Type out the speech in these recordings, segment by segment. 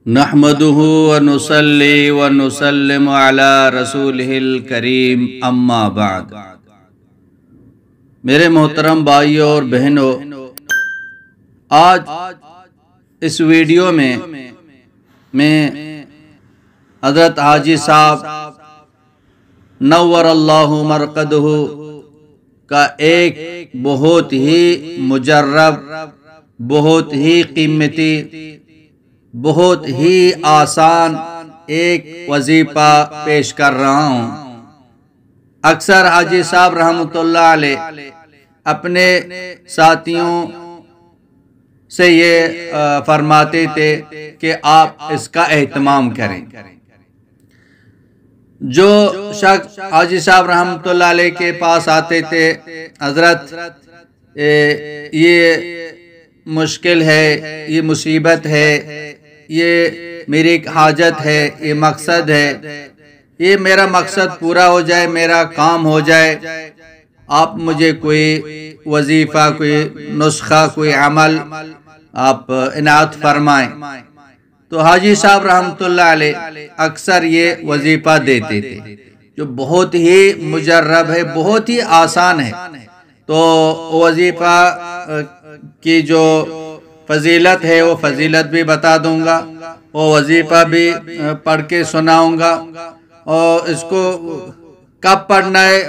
نحمدہ ونصلی ونسلم علی رسولہ الکریم اما بعد۔ میرے محترم بھائیوں اور بہنوں، آج اس ویڈیو میں حضرت حاجی صاحب نور اللہ مرقدہ کا ایک بہت ہی مجرب، بہت ہی قیمتی، بہت ہی آسان ایک وظیفہ پیش کر رہا ہوں۔ اکثر حاجی صاحب رحمۃ اللہ علیہ اپنے ساتھیوں سے یہ فرماتے تھے کہ آپ اس کا اہتمام کریں۔ جو شخص حاجی صاحب رحمۃ اللہ علیہ کے پاس آتے تھے، حضرت یہ مشکل ہے، یہ مصیبت ہے، یہ میری ایک حاجت ہے، یہ مقصد ہے، یہ میرا مقصد پورا ہو جائے، میرا کام ہو جائے، آپ مجھے کوئی وظیفہ، کوئی نسخہ، کوئی عمل آپ عنایت فرمائیں۔ تو حاجی صاحب رحمۃ اللہ علیہ اکثر یہ وظیفہ دیتے تھے جو بہت ہی مجرب ہے، بہت ہی آسان ہے۔ تو وظیفہ کی جو فضیلت ہے وہ فضیلت بھی بتا دوں گا، وہ وظیفہ بھی پڑھ کے سناؤں گا، اور اس کو کب پڑھنا ہے،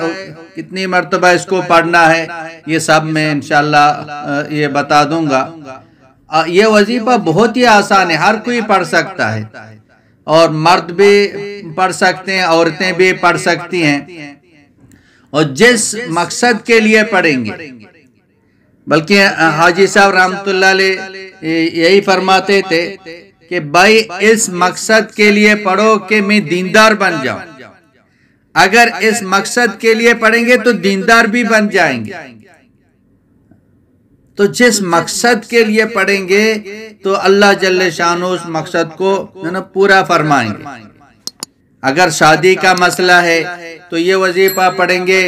کتنی مرتبہ اس کو پڑھنا ہے، یہ سب میں انشاءاللہ یہ بتا دوں گا۔ یہ وظیفہ بہت ہی آسان ہے، ہر کوئی پڑھ سکتا ہے، اور مرد بھی پڑھ سکتے ہیں، عورتیں بھی پڑھ سکتی ہیں، اور جس مقصد کے لیے پڑھیں گے۔ بلکہ حاجی صاحب رحمۃ اللہ علیہ یہی فرماتے تھے کہ بھائی اس مقصد کے لیے پڑھو کہ میں دیندار بن جاؤں۔ اگر اس مقصد کے لیے پڑھیں گے تو دیندار بھی بن جائیں گے۔ تو جس مقصد کے لیے پڑھیں گے تو اللہ جل شانہ اس مقصد کو پورا فرمائیں گے۔ اگر شادی کا مسئلہ ہے تو یہ وظیفہ پڑھیں گے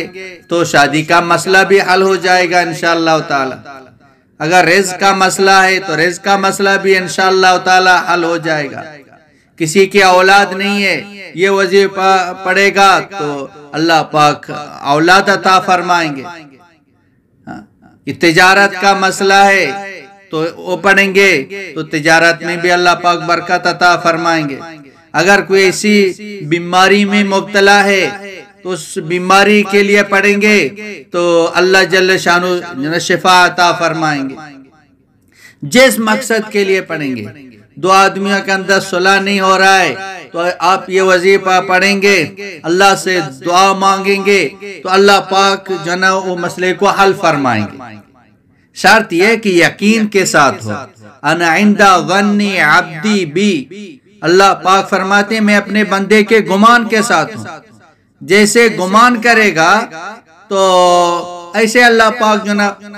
تو شادی کا مسئلہ بھی حل ہو جائے گا انشاءاللہ تعالی۔ اگر رزق کا مسئلہ ہے تو رزق کا مسئلہ بھی انشاءاللہ تعالی حل ہو جائے گا۔ کسی کی اولاد نہیں ہے، یہ وظیفہ پڑھے گا تو اللہ پاک اولاد عطا فرمائیں گے۔ تجارت کا مسئلہ ہے تو وہ پڑھیں گے تو تجارت میں بھی اللہ پاک برکت عطا فرمائیں گے۔ اگر کوئی ایسی بیماری میں مبتلا ہے تو اس بیماری کے لیے پڑھیں گے تو اللہ جل شانہ شفا عطا فرمائیں گے۔ جس مقصد کے لیے پڑھیں گے، دو آدمیوں کے اندر صلح نہیں ہو رہا ہے تو آپ یہ وظیفہ پڑھیں گے، اللہ سے دعا مانگیں گے تو اللہ پاک وہ مسئلے کو حل فرمائیں گے۔ شرط یہ کہ یقین کے ساتھ ہو۔ انا عند ظن عبدی بی، اللہ پاک فرماتے ہیں میں اپنے بندے کے گمان کے ساتھ ہوں۔ جیسے گمان کرے گا تو ایسے اللہ پاک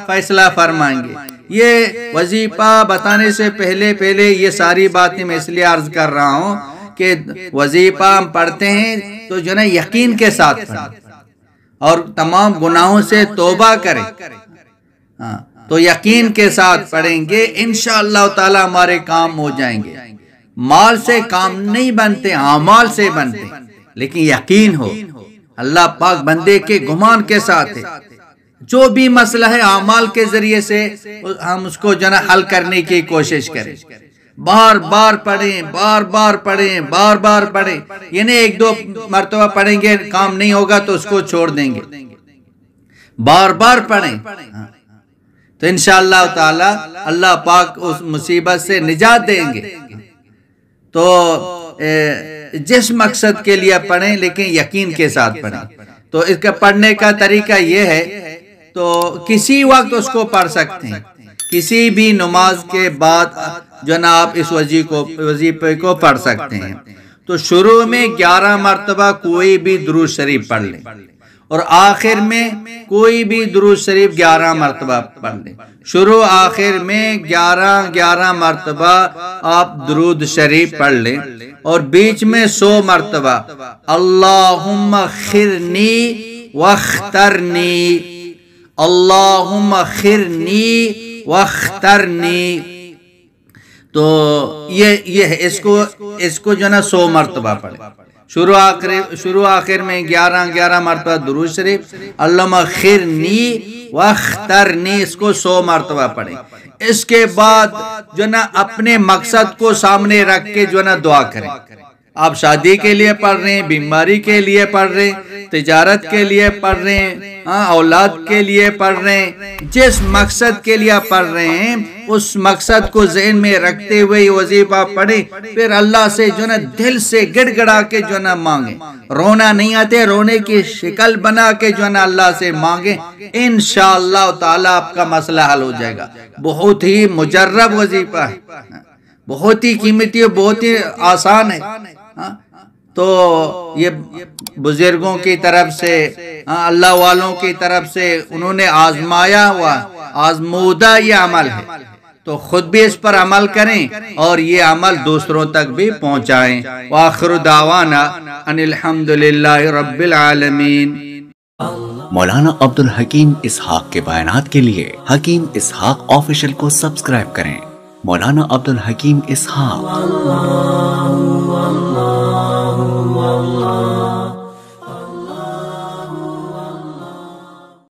فیصلہ فرمائیں گے۔ یہ وظیفہ بتانے سے پہلے یہ ساری باتیں میں اس لیے عرض کر رہا ہوں کہ وظیفہ ہم پڑھتے ہیں تو یقین کے ساتھ پڑھیں اور تمام گناہوں سے توبہ کریں۔ تو یقین کے ساتھ پڑھیں گے انشاءاللہ تعالی ہمارے کام ہو جائیں گے۔ مال سے کام نہیں بنتے، اعمال سے بنتے، لیکن یقین ہو، اللہ پاک بندے کے گمان کے ساتھ ہے۔ جو بھی مسئلہ ہے اعمال کے ذریعے سے ہم اس کو حل کرنے کی کوشش کریں۔ بار بار پڑھیں، بار بار پڑھیں، بار بار پڑھیں، یعنی ایک دو مرتبہ پڑھیں گے کام نہیں ہوگا تو اس کو چھوڑ دیں گے۔ بار بار پڑھیں تو انشاءاللہ تعالی اللہ پاک اس مصیبت سے نجات دیں گے۔ تو جس مقصد کے لیے پڑھیں لیکن یقین کے ساتھ پڑھیں۔ تو اس کا پڑھنے کا طریقہ یہ ہے، تو کسی وقت اس کو پڑھ سکتے ہیں، کسی بھی نماز کے بعد آپ اس وظیفے کو پڑھ سکتے ہیں۔ تو شروع میں 11 مرتبہ کوئی بھی درود شریف پڑھ لیں، اور آخر میں کوئی بھی درود شریف 11 مرتبہ پڑھ لیں۔ شروع آخر میں 11 مرتبہ آپ درود شریف پڑھ لیں، اور بیچ میں 100 مرتبہ اللہم خرنی واخترنی، اللہم خرنی واخترنی۔ تو یہ اس کو جو ہے نا 100 مرتبہ پڑھے، شروع آخر میں 11 مرتبہ درود شریف، اللہم خرنی واخترنی، اس کو 100 مرتبہ پڑھیں۔ اس کے بعد جو ہے نا اپنے مقصد کو سامنے رکھ کے جو ہے نا دعا کریں۔ آپ شادی کے لیے پڑھ رہے ہیں، بیماری کے لیے پڑھ رہے ہیں، تجارت کے لیے پڑھ رہے ہیں، اولاد کے لیے پڑھ رہے ہیں، جس مقصد کے لیے پڑھ رہے ہیں اس مقصد کو ذہن میں رکھتے ہوئے وظیفہ پڑھیں، پھر اللہ سے جو نا دل سے گڑ گڑا کے جو نا مانگیں، رونا نہیں آتے، رونے کی شکل بنا کے جو نا اللہ سے مانگیں، انشاءاللہ تعالی آپ کا مسئلہ حل ہو جائے گا۔ بہت ہی مجرب وظیفہ ہے، بہت ہی قیمتی، بہت ہی آسان ہے۔ تو یہ بزرگوں کی طرف سے، اللہ والوں کی طرف سے انہوں نے آزمایا ہوا، آزمودہ یہ عمل ہے، تو خود بھی اس پر عمل کریں اور یہ عمل دوسروں تک بھی پہنچائیں۔ وآخر دعوانا ان الحمدللہ رب العالمین۔ مولانا عبدالحکیم اسحاق کے بیانات کے لیے حکیم اسحاق آفیشل کو سبسکرائب کریں۔ مولانا عبدالحکیم اسحاق۔